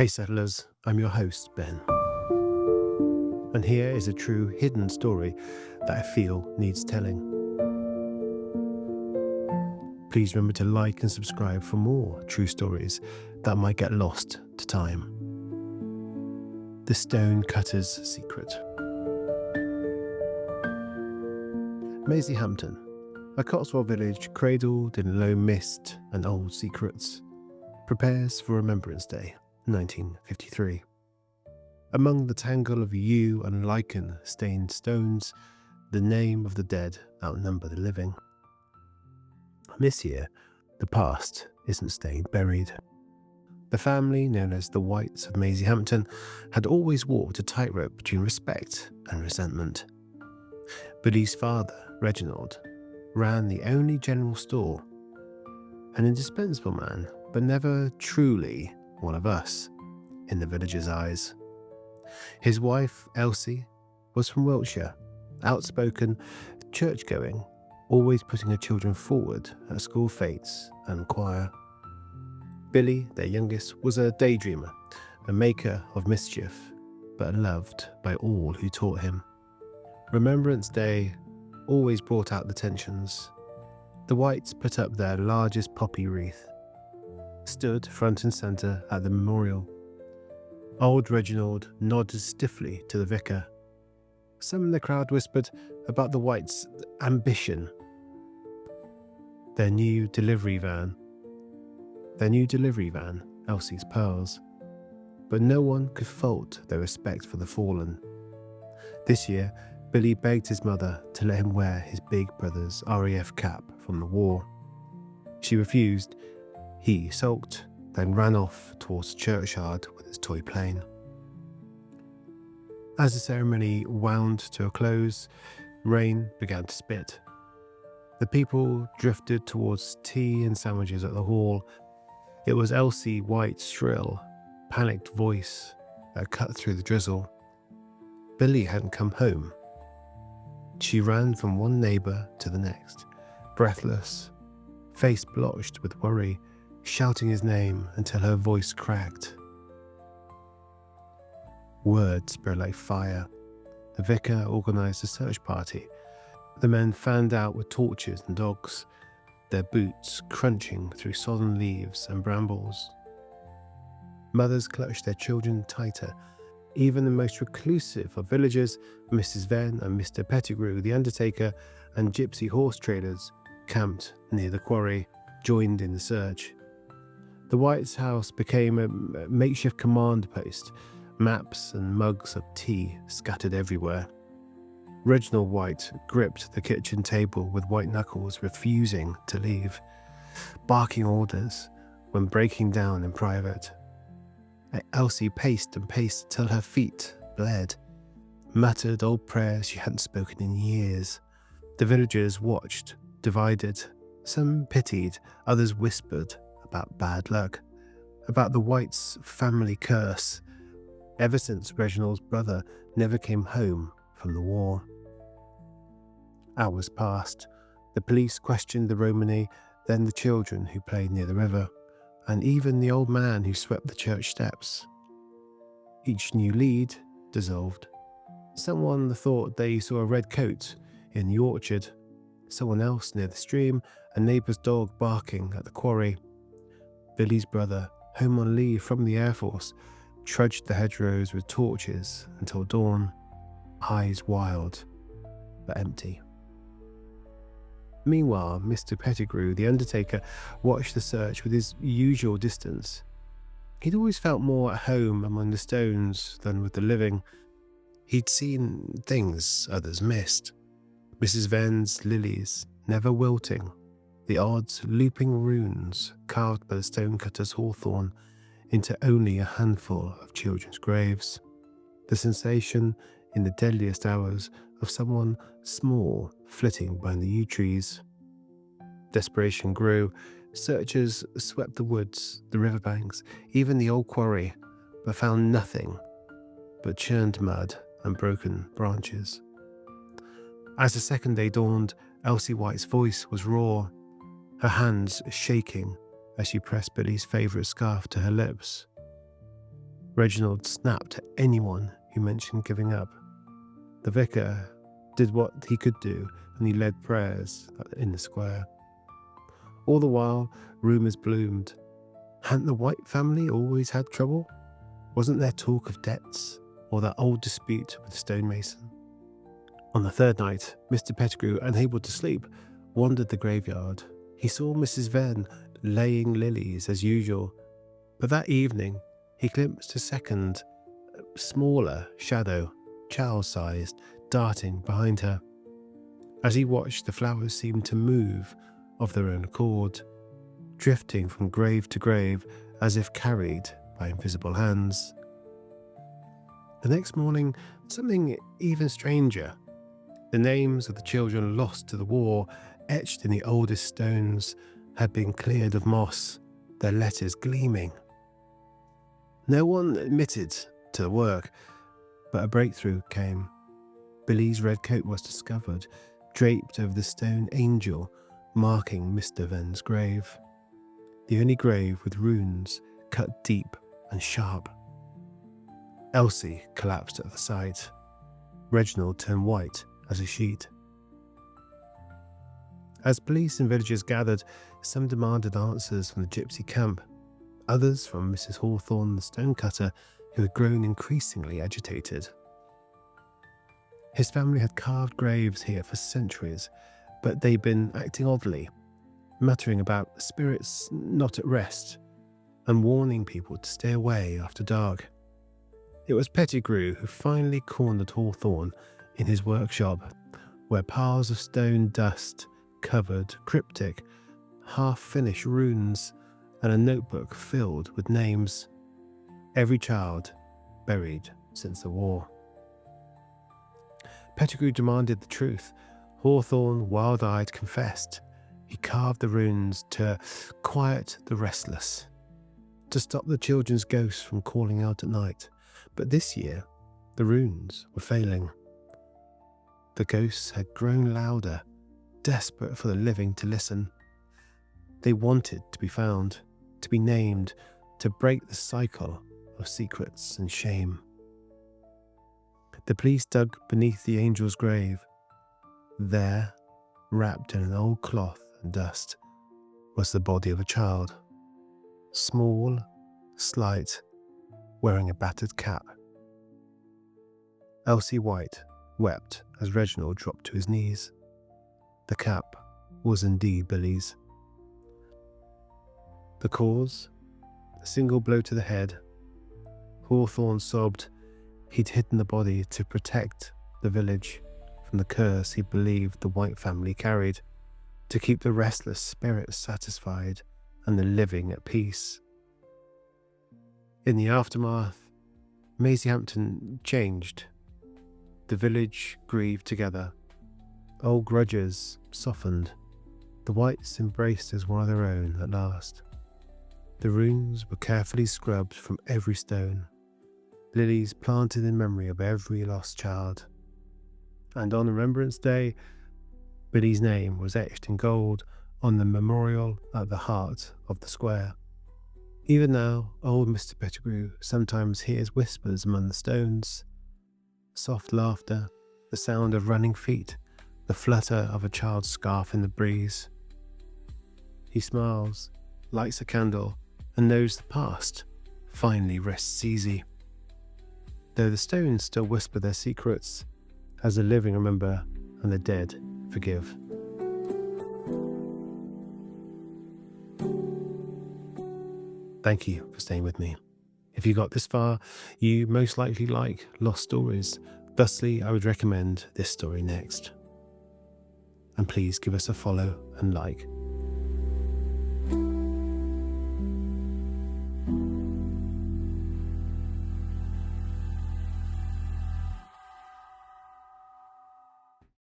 Hey settlers, I'm your host, Ben. And here is a true hidden story that I feel needs telling. Please remember to like and subscribe for more true stories that might get lost to time. The Stonecutter's Secret. Meysey Hampton, a Cotswold village cradled in low mist and old secrets, prepares for Remembrance Day, 1953. Among the tangle of yew and lichen-stained stones, the name of the dead outnumber the living. This year, the past isn't staying buried. The family, known as the Whites of Meysey Hampton, had always walked a tightrope between respect and resentment. Billy's father, Reginald, ran the only general store, an indispensable man, but never truly one of us in the villagers' eyes. His wife, Elsie, was from Wiltshire, outspoken, church-going, always putting her children forward at school fetes and choir. Billy, their youngest, was a daydreamer, a maker of mischief, but loved by all who taught him. Remembrance Day always brought out the tensions. The Whites put up their largest poppy wreath, stood front and centre at the memorial. Old Reginald nodded stiffly to the vicar. Some in the crowd whispered about the Whites' ambition. Their new delivery van, Elsie's Pearls. But no one could fault their respect for the fallen. This year, Billy begged his mother to let him wear his big brother's RAF cap from the war. She refused. He sulked, then ran off towards the churchyard with his toy plane. As the ceremony wound to a close, rain began to spit. The people drifted towards tea and sandwiches at the hall. It was Elsie White's shrill, panicked voice that cut through the drizzle. Billy hadn't come home. She ran from one neighbour to the next, breathless, face blotched with worry, shouting his name until her voice cracked. Word spread like fire. The vicar organised a search party. The men fanned out with torches and dogs, their boots crunching through sodden leaves and brambles. Mothers clutched their children tighter. Even the most reclusive of villagers, Mrs. Venn and Mr. Pettigrew, the undertaker, and gypsy horse traders, camped near the quarry, joined in the search. The White's house became a makeshift command post, maps and mugs of tea scattered everywhere. Reginald White gripped the kitchen table with white knuckles, refusing to leave, barking orders when breaking down in private. Elsie paced and paced till her feet bled, muttered old prayers she hadn't spoken in years. The villagers watched, divided. Some pitied, others whispered about bad luck, about the Whites' family curse, ever since Reginald's brother never came home from the war. Hours passed. The police questioned the Romany, then the children who played near the river, and even the old man who swept the church steps. Each new lead dissolved. Someone thought they saw a red coat in the orchard, someone else near the stream, a neighbour's dog barking at the quarry. Billy's brother, home on leave from the Air Force, trudged the hedgerows with torches until dawn, eyes wild but empty. Meanwhile, Mr. Pettigrew, the undertaker, watched the search with his usual distance. He'd always felt more at home among the stones than with the living. He'd seen things others missed. Mrs. Venn's lilies, never wilting, the odd looping runes carved by the stonecutter's Horthorn into only a handful of children's graves. The sensation in the deadliest hours of someone small flitting behind the yew trees. Desperation grew. Searchers swept the woods, the riverbanks, even the old quarry, but found nothing but churned mud and broken branches. As the second day dawned, Elsie White's voice was raw, her hands shaking as she pressed Billy's favourite scarf to her lips. Reginald snapped at anyone who mentioned giving up. The vicar did what he could do, and he led prayers in the square. All the while, rumours bloomed. Hadn't the White family always had trouble? Wasn't there talk of debts, or that old dispute with the stonemason? On the third night, Mr. Pettigrew, unable to sleep, wandered the graveyard. He saw Mrs. Venn laying lilies as usual, but that evening he glimpsed a second, smaller shadow, child-sized, darting behind her. As he watched, the flowers seemed to move of their own accord, drifting from grave to grave as if carried by invisible hands. The next morning, something even stranger. The names of the children lost to the war, etched in the oldest stones, had been cleared of moss, their letters gleaming. No one admitted to the work, but a breakthrough came. Billy's red coat was discovered, draped over the stone angel marking Mr. Venn's grave. The only grave with runes cut deep and sharp. Elsie collapsed at the sight. Reginald turned white as a sheet. As police and villagers gathered, some demanded answers from the gypsy camp, others from Mrs. Horthorn, the stonecutter, who had grown increasingly agitated. His family had carved graves here for centuries, but they'd been acting oddly, muttering about spirits not at rest, and warning people to stay away after dark. It was Pettigrew who finally cornered Horthorn in his workshop, where piles of stone dust covered cryptic, half-finished runes and a notebook filled with names. Every child buried since the war. Pettigrew demanded the truth. Horthorn, wild-eyed, confessed. He carved the runes to quiet the restless, to stop the children's ghosts from calling out at night. But this year, the runes were failing. The ghosts had grown louder, desperate for the living to listen. They wanted to be found, to be named, to break the cycle of secrets and shame. The police dug beneath the angel's grave. There, wrapped in an old cloth and dust, was the body of a child. Small, slight, wearing a battered cap. Elsie White wept as Reginald dropped to his knees. The cap was indeed Billy's. The cause? A single blow to the head. Horthorn sobbed. He'd hidden the body to protect the village from the curse he believed the White family carried, to keep the restless spirits satisfied and the living at peace. In the aftermath, Meysey Hampton changed. The village grieved together. Old grudges softened. The Whites embraced as one of their own at last. The runes were carefully scrubbed from every stone, lilies planted in memory of every lost child. And on Remembrance Day, Billy's name was etched in gold on the memorial at the heart of the square. Even now, old Mr. Pettigrew sometimes hears whispers among the stones, soft laughter, the sound of running feet, the flutter of a child's scarf in the breeze. He smiles, lights a candle, and knows the past finally rests easy. Though the stones still whisper their secrets, as the living remember and the dead forgive. Thank you for staying with me. If you got this far, you most likely like lost stories. Thusly, I would recommend this story next. And please give us a follow and like